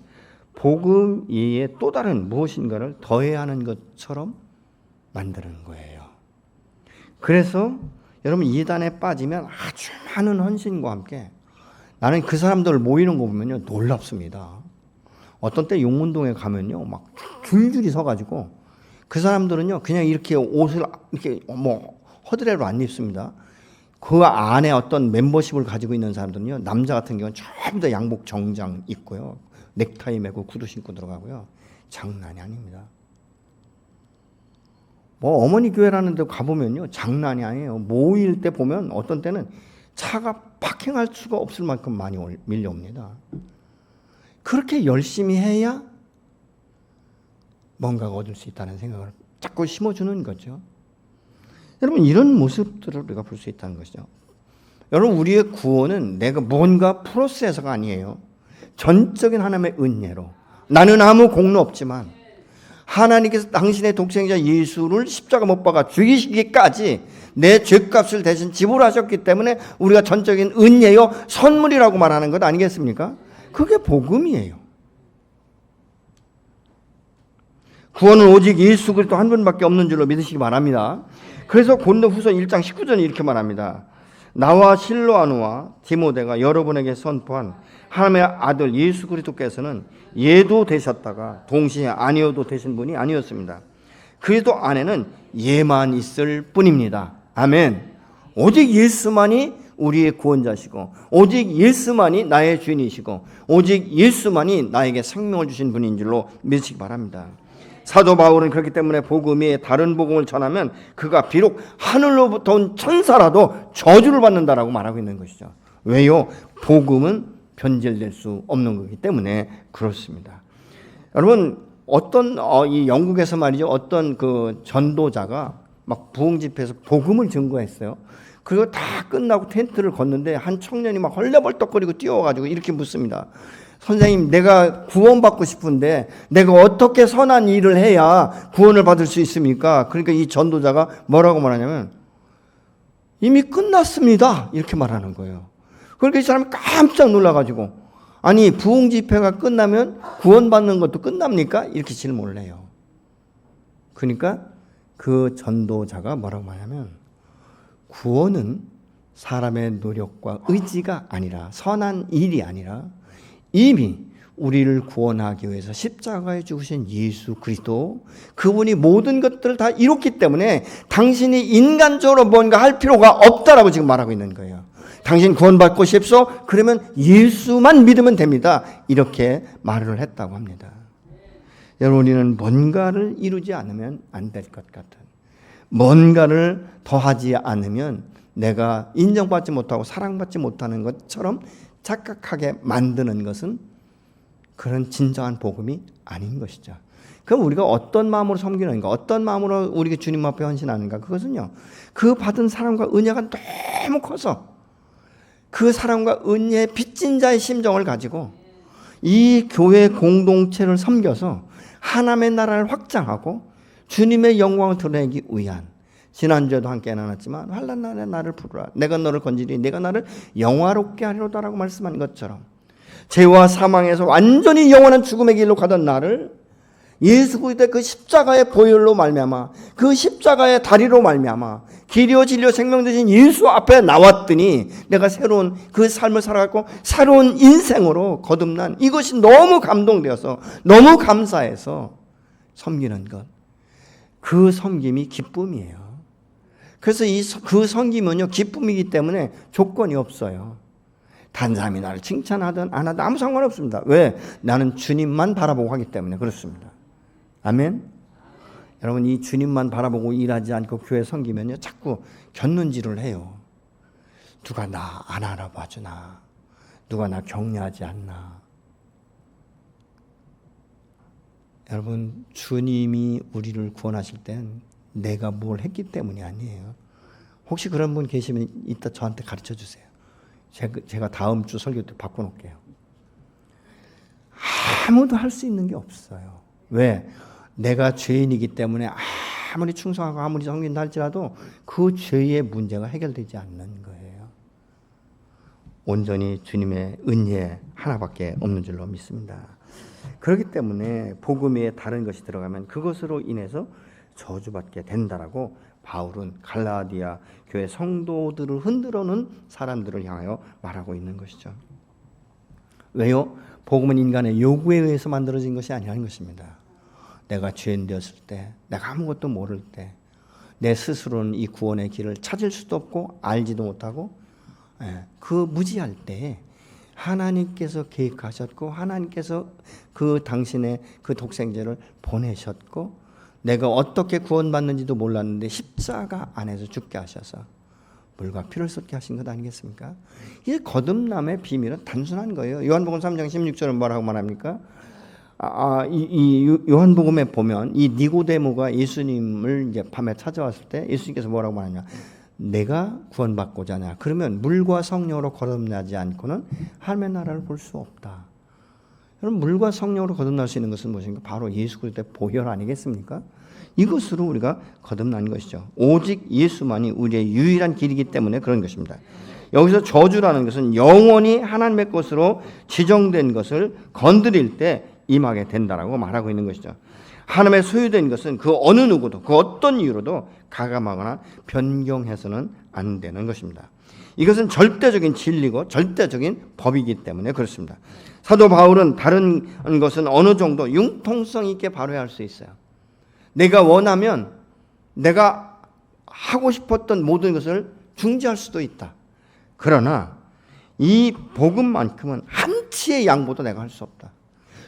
복음 이외에 또 다른 무엇인가를 더해야 하는 것처럼 만드는 거예요. 그래서 여러분 이단에 빠지면 아주 많은 헌신과 함께 나는 그 사람들 모이는 거 보면요 놀랍습니다. 어떤 때 용문동에 가면요 막 줄줄이 서가지고 그 사람들은요 그냥 이렇게 옷을 이렇게 뭐 허드레로 안 입습니다. 그 안에 어떤 멤버십을 가지고 있는 사람들은요 남자 같은 경우는 전부 다 양복 정장 입고요 넥타이 매고 구두 신고 들어가고요 장난이 아닙니다. 뭐 어머니 교회라는 데 가보면요 장난이 아니에요. 모일 때 보면 어떤 때는 차가 파킹할 수가 없을 만큼 많이 밀려옵니다. 그렇게 열심히 해야 뭔가가 얻을 수 있다는 생각을 자꾸 심어주는 거죠. 여러분 이런 모습들을 우리가 볼 수 있다는 것이죠. 여러분 우리의 구원은 내가 뭔가 프로세스가 아니에요. 전적인 하나님의 은혜로 나는 아무 공로 없지만 하나님께서 당신의 독생자 예수를 십자가 못 박아 죽이시기까지 내 죄값을 대신 지불하셨기 때문에 우리가 전적인 은혜요 선물이라고 말하는 것 아니겠습니까? 그게 복음이에요. 구원은 오직 예수 그리스도 한 분밖에 없는 줄로 믿으시기 바랍니다. 그래서 고린도후서 1장 19절에 이렇게 말합니다. 나와 실로아누와 디모데가 여러분에게 선포한 하나님의 아들 예수 그리스도께서는 예도 되셨다가 동시에 아니어도 되신 분이 아니었습니다. 그리스도 안에는 예만 있을 뿐입니다. 아멘. 오직 예수만이 우리의 구원자시고 오직 예수만이 나의 주인이시고 오직 예수만이 나에게 생명을 주신 분인 줄로 믿으시기 바랍니다. 사도 바울은 그렇기 때문에 복음이 다른 복음을 전하면 그가 비록 하늘로부터 온 천사라도 저주를 받는다라고 말하고 있는 것이죠. 왜요? 복음은 변질될 수 없는 거기 때문에 그렇습니다. 여러분, 어떤 이 영국에서 말이죠, 어떤 그 전도자가 막 부흥 집회에서 복음을 증거했어요. 그리고 다 끝나고 텐트를 걷는데 한 청년이 막 헐레벌떡거리고 뛰어와가지고 이렇게 묻습니다. 선생님, 내가 구원받고 싶은데 내가 어떻게 선한 일을 해야 구원을 받을 수 있습니까? 그러니까 이 전도자가 뭐라고 말하냐면 이미 끝났습니다, 이렇게 말하는 거예요. 그러니까 이 사람이 깜짝 놀라가지고, 아니 부흥 집회가 끝나면 구원받는 것도 끝납니까? 이렇게 질문을 해요. 그러니까 그 전도자가 뭐라고 말하냐면, 구원은 사람의 노력과 의지가 아니라, 선한 일이 아니라 이미 우리를 구원하기 위해서 십자가에 죽으신 예수 그리스도, 그분이 모든 것들을 다 이뤘기 때문에 당신이 인간적으로 뭔가 할 필요가 없다라고 지금 말하고 있는 거예요. 당신 구원받고 싶소? 그러면 예수만 믿으면 됩니다. 이렇게 말을 했다고 합니다. 여러분, 우리는 뭔가를 이루지 않으면 안 될 것 같은, 뭔가를 더하지 않으면 내가 인정받지 못하고 사랑받지 못하는 것처럼 착각하게 만드는 것은 그런 진정한 복음이 아닌 것이죠. 그럼 우리가 어떤 마음으로 섬기는가, 어떤 마음으로 우리가 주님 앞에 헌신하는가, 그것은요, 그 받은 사랑과 은혜가 너무 커서 그 사랑과 은혜의 빚진 자의 심정을 가지고 이 교회 공동체를 섬겨서 하나님의 나라를 확장하고 주님의 영광을 드러내기 위한, 지난주에도 함께 나눴지만 환난 날에 나를 부르라, 내가 너를 건지리 내가 나를 영화롭게 하리로다라고 말씀한 것처럼, 죄와 사망에서 완전히 영원한 죽음의 길로 가던 나를 예수 그리스도의 그 십자가의 보혈로 말미암아, 그 십자가의 다리로 말미암아 길이요 진리요 생명 되신 예수 앞에 나왔더니 내가 새로운 그 삶을 살아갔고 새로운 인생으로 거듭난, 이것이 너무 감동되어서 너무 감사해서 섬기는 것, 그 섬김이 기쁨이에요. 그래서 그 섬김은요, 기쁨이기 때문에 조건이 없어요. 다른 사람이 나를 칭찬하든 안 하든 아무 상관없습니다. 왜? 나는 주님만 바라보고 하기 때문에 그렇습니다. 아멘. 여러분, 이 주님만 바라보고 일하지 않고 교회 섬기면요, 자꾸 곁눈질을 해요. 누가 나 안 알아봐 주나, 누가 나 격려하지 않나. 여러분, 주님이 우리를 구원하실 땐 내가 뭘 했기 때문이 아니에요. 혹시 그런 분 계시면 이따 저한테 가르쳐 주세요. 제가 다음 주 설교 때 바꿔놓을게요. 아무도 할 수 있는 게 없어요. 왜? 내가 죄인이기 때문에 아무리 충성하고 아무리 섬긴다 할지라도 그 죄의 문제가 해결되지 않는 거예요. 온전히 주님의 은혜 하나밖에 없는 줄로 믿습니다. 그렇기 때문에 복음에 다른 것이 들어가면 그것으로 인해서 저주받게 된다라고 바울은 갈라디아 교회 성도들을 흔들어 놓은 사람들을 향하여 말하고 있는 것이죠. 왜요? 복음은 인간의 요구에 의해서 만들어진 것이 아니라는 것입니다. 내가 죄인 되었을 때, 내가 아무것도 모를 때, 내 스스로는 이 구원의 길을 찾을 수도 없고 알지도 못하고, 그 무지할 때 하나님께서 계획하셨고 하나님께서 그 당신의 그 독생자를 보내셨고, 내가 어떻게 구원받는지도 몰랐는데 십자가 안에서 죽게 하셔서 물과 피를 쏟게 하신 것 아니겠습니까? 이 거듭남의 비밀은 단순한 거예요. 요한복음 3장 16절은 뭐라고 말합니까? 이 요한복음에 보면 이 니고데모가 예수님을 이제 밤에 찾아왔을 때 예수님께서 뭐라고 말하냐? 내가 구원받고자 하냐? 그러면 물과 성령으로 거듭나지 않고는 하나님의 나라를 볼 수 없다. 여러분, 물과 성령으로 거듭날 수 있는 것은 무엇인가? 바로 예수 그리스도의 보혈 아니겠습니까? 이것으로 우리가 거듭난 것이죠. 오직 예수만이 우리의 유일한 길이기 때문에 그런 것입니다. 여기서 저주라는 것은 영원히 하나님의 것으로 지정된 것을 건드릴 때 임하게 된다라고 말하고 있는 것이죠. 하나님의 소유된 것은 그 어느 누구도 그 어떤 이유로도 가감하거나 변경해서는 안 되는 것입니다. 이것은 절대적인 진리고 절대적인 법이기 때문에 그렇습니다. 사도 바울은 다른 것은 어느 정도 융통성 있게 발휘할 수 있어요. 내가 원하면 내가 하고 싶었던 모든 것을 중지할 수도 있다. 그러나 이 복음만큼은 한치의 양보도 내가 할 수 없다.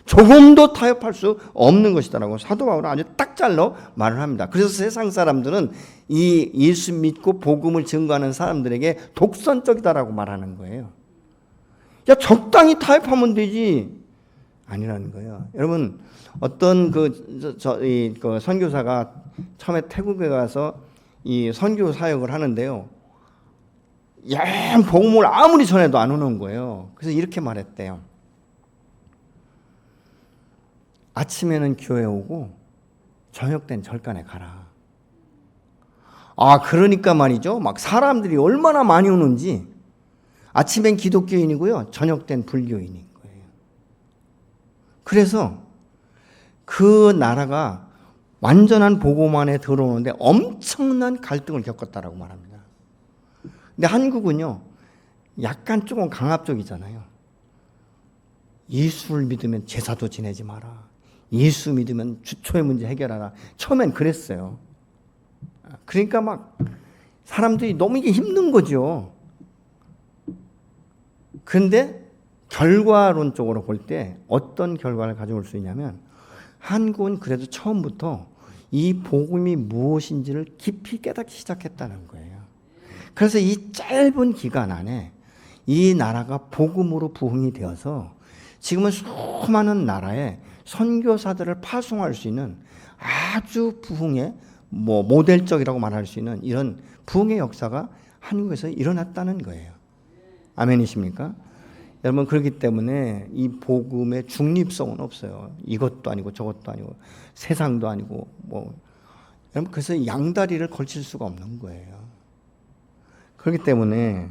조금도 타협할 수 없는 것이다라고 사도 바울은 아주 딱 잘라 말을 합니다. 그래서 세상 사람들은 이 예수 믿고 복음을 증거하는 사람들에게 독선적이다라고 말하는 거예요. 야, 적당히 타협하면 되지. 아니라는 거예요. 여러분, 어떤 그 선교사가 처음에 태국에 가서 이 선교 사역을 하는데요. 야, 복음을 아무리 전해도 안 오는 거예요. 그래서 이렇게 말했대요. 아침에는 교회 오고 저녁 땐 절간에 가라. 아, 그러니까 말이죠. 막 사람들이 얼마나 많이 오는지. 아침엔 기독교인이고요. 저녁 땐 불교인인 거예요. 그래서 그 나라가 완전한 복음 안에 들어오는데 엄청난 갈등을 겪었다라고 말합니다. 근데 한국은요, 약간 조금 강압적이잖아요. 예수를 믿으면 제사도 지내지 마라. 예수 믿으면 주초의 문제 해결하라. 처음엔 그랬어요. 그러니까 막 사람들이 너무 이게 힘든 거죠. 근데 결과론적으로 볼 때 어떤 결과를 가져올 수 있냐면 한국은 그래도 처음부터 이 복음이 무엇인지를 깊이 깨닫기 시작했다는 거예요. 그래서 이 짧은 기간 안에 이 나라가 복음으로 부흥이 되어서 지금은 수많은 나라에 선교사들을 파송할 수 있는 아주 부흥의 모델적이라고 말할 수 있는 이런 부흥의 역사가 한국에서 일어났다는 거예요. 아멘이십니까? 여러분, 그렇기 때문에 이 복음의 중립성은 없어요. 이것도 아니고 저것도 아니고 세상도 아니고 여러분, 그래서 양다리를 걸칠 수가 없는 거예요. 그렇기 때문에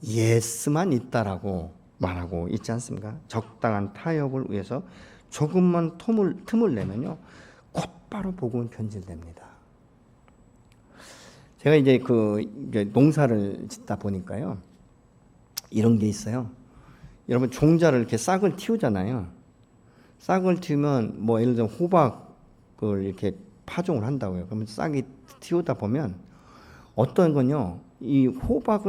예스만 있다라고 말하고 있지 않습니까? 적당한 타협을 위해서 조금만 틈을 내면요, 곧바로 복음은 변질됩니다. 제가 이제 농사를 짓다 보니까요, 이런 게 있어요. 여러분, 종자를 이렇게 싹을 틔우잖아요. 싹을 틔우면 예를 들어 호박을 이렇게 파종을 한다고요. 그러면 싹이 틔우다 보면 어떤 건요, 이 호박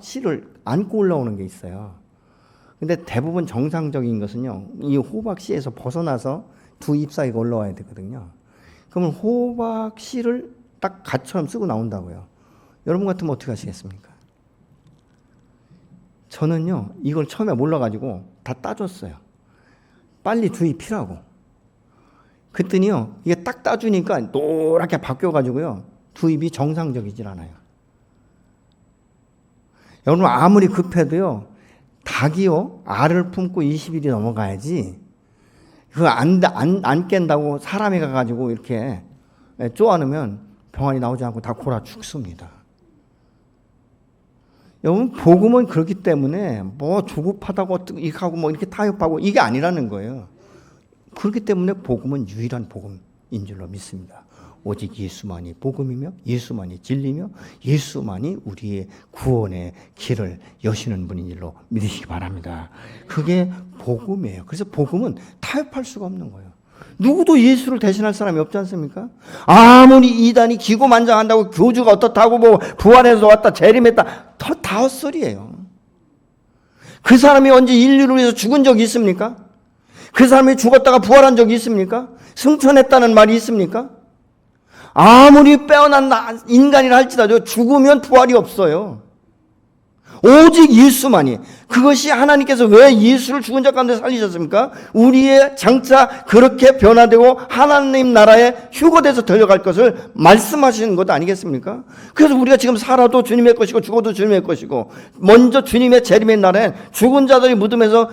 씨를 안고 올라오는 게 있어요. 근데 대부분 정상적인 것은요, 이 호박 씨에서 벗어나서 두 잎사귀가 올라와야 되거든요. 그러면 호박 씨를 딱 갓처럼 쓰고 나온다고요. 여러분 같으면 어떻게 하시겠습니까? 저는요, 이걸 처음에 몰라가지고 다 따줬어요. 빨리 두 잎 피라고. 그랬더니요, 이게 딱 따주니까 노랗게 바뀌어가지고요, 두 잎이 정상적이질 않아요. 여러분, 아무리 급해도요, 닭이요, 알을 품고 20일이 넘어가야지, 그거 안 깬다고 사람이 가가지고 이렇게 쪼아놓으면 병아리 나오지 않고 다 골아 죽습니다. 여러분, 복음은 그렇기 때문에 조급하다고 이렇게 하고 이렇게 타협하고 이게 아니라는 거예요. 그렇기 때문에 복음은 유일한 복음인 줄로 믿습니다. 오직 예수만이 복음이며 예수만이 진리며 예수만이 우리의 구원의 길을 여시는 분인 줄로 믿으시기 바랍니다. 그게 복음이에요. 그래서 복음은 타협할 수가 없는 거예요. 누구도 예수를 대신할 사람이 없지 않습니까? 아무리 이단이 기고만장한다고 교주가 어떻다고 부활해서 왔다 재림했다 다 헛소리예요. 그 사람이 언제 인류를 위해서 죽은 적이 있습니까? 그 사람이 죽었다가 부활한 적이 있습니까? 승천했다는 말이 있습니까? 아무리 빼어난 인간이라 할지라도 죽으면 부활이 없어요. 오직 예수만이. 그것이 하나님께서 왜 예수를 죽은 자 가운데 살리셨습니까? 우리의 장차 그렇게 변화되고 하나님 나라에 휴거돼서 들어갈 것을 말씀하시는 것 아니겠습니까? 그래서 우리가 지금 살아도 주님의 것이고 죽어도 주님의 것이고, 먼저 주님의 재림의 날에 죽은 자들이 무덤에서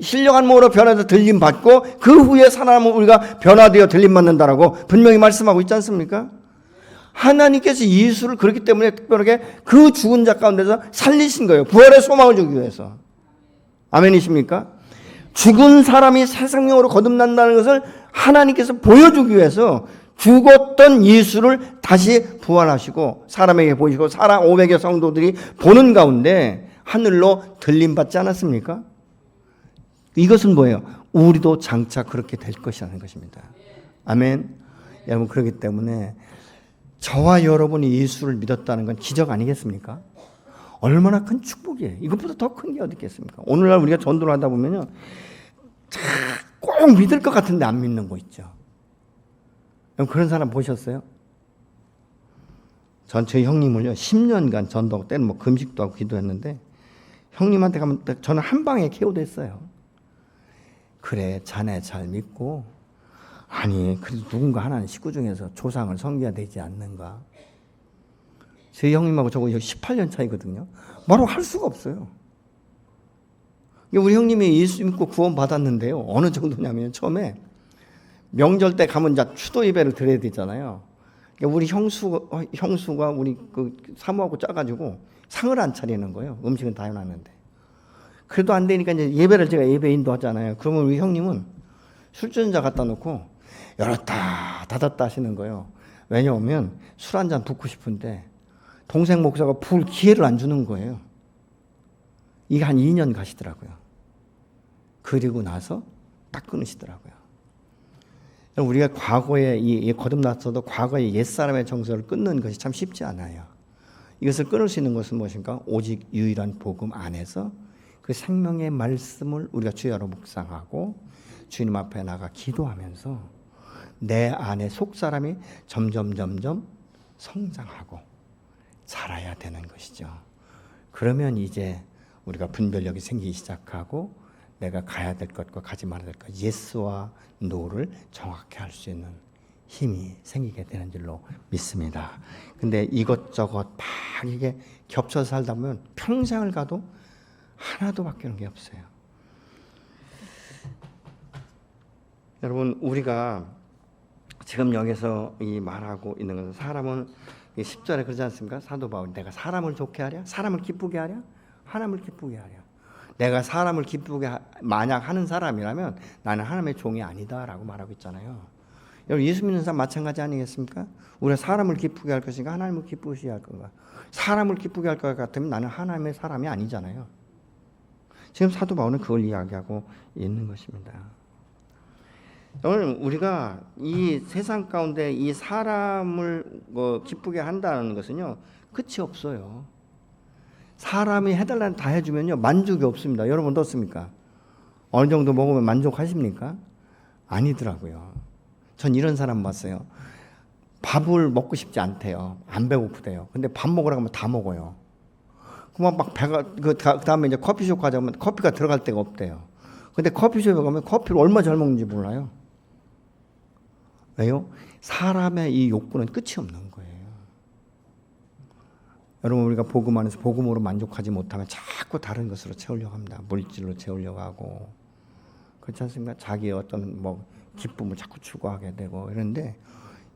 신령한 몸으로 변화해서 들림 받고 그 후에 살아남은 우리가 변화되어 들림 받는다라고 분명히 말씀하고 있지 않습니까? 하나님께서 예수를 그렇기 때문에 특별하게 그 죽은 자 가운데서 살리신 거예요. 부활의 소망을 주기 위해서. 아멘이십니까? 죽은 사람이 세상명으로 거듭난다는 것을 하나님께서 보여주기 위해서 죽었던 예수를 다시 부활하시고 사람에게 보이시고 500여 성도들이 보는 가운데 하늘로 들림받지 않았습니까? 이것은 뭐예요? 우리도 장차 그렇게 될 것이라는 것입니다. 아멘. 여러분, 그렇기 때문에 저와 여러분이 예수를 믿었다는 건 기적 아니겠습니까? 얼마나 큰 축복이에요. 이것보다 더 큰 게 어디 있겠습니까? 오늘날 우리가 전도를 하다 보면요, 꼭 믿을 것 같은데 안 믿는 거 있죠. 그런 사람 보셨어요? 전 저희 형님을요 10년간 전도하고 때는 뭐 금식도 하고 기도했는데 형님한테 가면 저는 한 방에 KO 됐어요. 그래 자네 잘 믿고 아니 그래도 누군가 하나는 식구 중에서 조상을 섬겨야 되지 않는가. 저희 형님하고 저거 18년 차이거든요. 뭐라고 할 수가 없어요. 우리 형님이 예수 믿고 구원 받았는데요. 어느 정도냐면 처음에 명절 때 가면 이제 추도 예배를 드려야 되잖아요. 우리 형수가 우리 그 사모하고 짜가지고 상을 안 차리는 거예요. 음식은 다 해놨는데. 그래도 안 되니까 이제 예배를 제가 예배 인도하잖아요. 그러면 우리 형님은 술주전자 갖다 놓고 열었다 닫았다 하시는 거예요. 왜냐하면 술 한 잔 붓고 싶은데 동생 목사가 부을 기회를 안 주는 거예요. 이게 한 2년 가시더라고요. 그리고 나서 딱 끊으시더라고요. 우리가 과거에 거듭났어도 과거의 옛사람의 정서를 끊는 것이 참 쉽지 않아요. 이것을 끊을 수 있는 것은 무엇인가? 오직 유일한 복음 안에서 그 생명의 말씀을 우리가 주야로 묵상하고 주님 앞에 나가 기도하면서 내 안에 속사람이 점점 성장하고 자라야 되는 것이죠. 그러면 이제 우리가 분별력이 생기기 시작하고 내가 가야 될 것과 가지 말아야 될 것, 예스와 노를 정확히 할 수 있는 힘이 생기게 되는 줄로 믿습니다. 근데 이것저것 막 이게 겹쳐서 살다 보면 평생을 가도 하나도 바뀌는 게 없어요. 여러분 우리가 지금 여기서 이 말하고 있는 것은 사람은 10절에 그러지 않습니까? 사도 바울 내가 사람을 좋게 하랴? 사람을 기쁘게 하랴? 하나님을 기쁘게 하랴? 내가 사람을 기쁘게 만약 하는 사람이라면 나는 하나님의 종이 아니다라고 말하고 있잖아요. 여러분 예수 믿는 사람 마찬가지 아니겠습니까? 우리가 사람을 기쁘게 할 것인가 하나님을 기쁘게 할 건가? 사람을 기쁘게 할 것 같으면 나는 하나님의 사람이 아니잖아요. 지금 사도 바울은 그걸 이야기하고 있는 것입니다. 오늘 우리가 이 세상 가운데 이 사람을 기쁘게 한다는 것은요 끝이 없어요. 사람이 해달라는 다 해주면요 만족이 없습니다. 여러분 어떻습니까? 어느 정도 먹으면 만족하십니까? 아니더라고요. 전 이런 사람 봤어요. 밥을 먹고 싶지 않대요. 안 배고프대요. 근데 밥 먹으라고 하면 다 먹어요. 그만 막 배가 그 다음에 이제 커피숍 가자면 커피가 들어갈 데가 없대요. 근데 커피숍에 가면 커피를 얼마 잘 먹는지 몰라요. 왜요? 사람의 이 욕구는 끝이 없는 거예요. 여러분 우리가 복음 안에서 복음으로 만족하지 못하면 자꾸 다른 것으로 채우려고 합니다. 물질로 채우려고 하고 그렇지 않습니까? 자기의 어떤 뭐 기쁨을 자꾸 추구하게 되고 이런데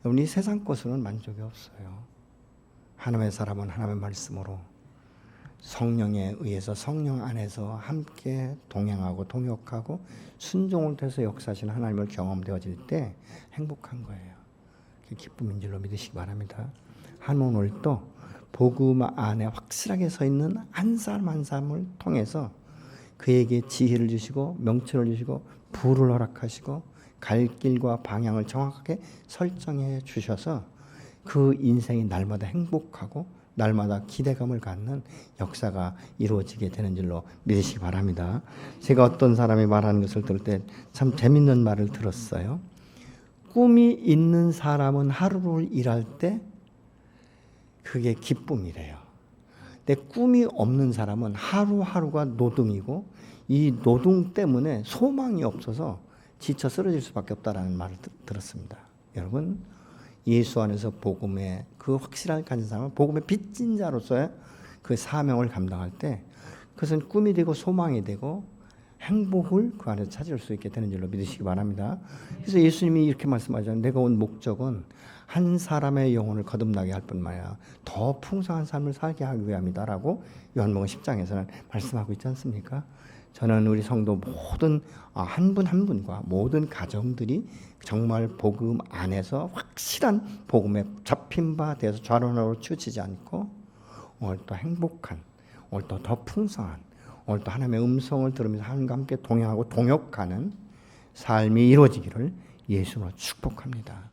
여러분 이 세상 것으로는 만족이 없어요. 하나님의 사람은 하나님의 말씀으로 성령에 의해서 성령 안에서 함께 동행하고 동역하고 순종을 통해서 역사하시는 하나님을 경험되어질 때 행복한 거예요. 그게 기쁨인 줄로 믿으시기 바랍니다. 하나님은 오늘 또 복음 안에 확실하게 서 있는 한 사람 한 사람을 통해서 그에게 지혜를 주시고 명철을 주시고 부를 허락하시고 갈 길과 방향을 정확하게 설정해 주셔서 그 인생이 날마다 행복하고 날마다 기대감을 갖는 역사가 이루어지게 되는 줄로 믿으시기 바랍니다. 제가 어떤 사람이 말하는 것을 들을 때 참 재밌는 말을 들었어요. 꿈이 있는 사람은 하루를 일할 때 그게 기쁨이래요. 근데 꿈이 없는 사람은 하루하루가 노동이고 이 노동 때문에 소망이 없어서 지쳐 쓰러질 수밖에 없다라는 말을 들었습니다. 여러분 예수 안에서 복음의 그 확실함을 가진 사람은 복음의 빚진 자로서의 그 사명을 감당할 때 그것은 꿈이 되고 소망이 되고 행복을 그 안에서 찾을 수 있게 되는 줄로 믿으시기 바랍니다. 그래서 예수님이 이렇게 말씀하잖아요. 내가 온 목적은 한 사람의 영혼을 거듭나게 할 뿐만 아니라 더 풍성한 삶을 살게 하기 위함이다라고 요한복음 10장에서는 말씀하고 있지 않습니까? 저는 우리 성도 모든 한 분 한 분과 모든 가정들이 정말 복음 안에서 확실한 복음에 잡힌 바 되어서 좌로나로 치우치지 않고 오늘 또 행복한, 오늘 또 더 풍성한, 오늘 또 하나님의 음성을 들으면서 하나님과 함께 동행하고 동역하는 삶이 이루어지기를 예수로 축복합니다.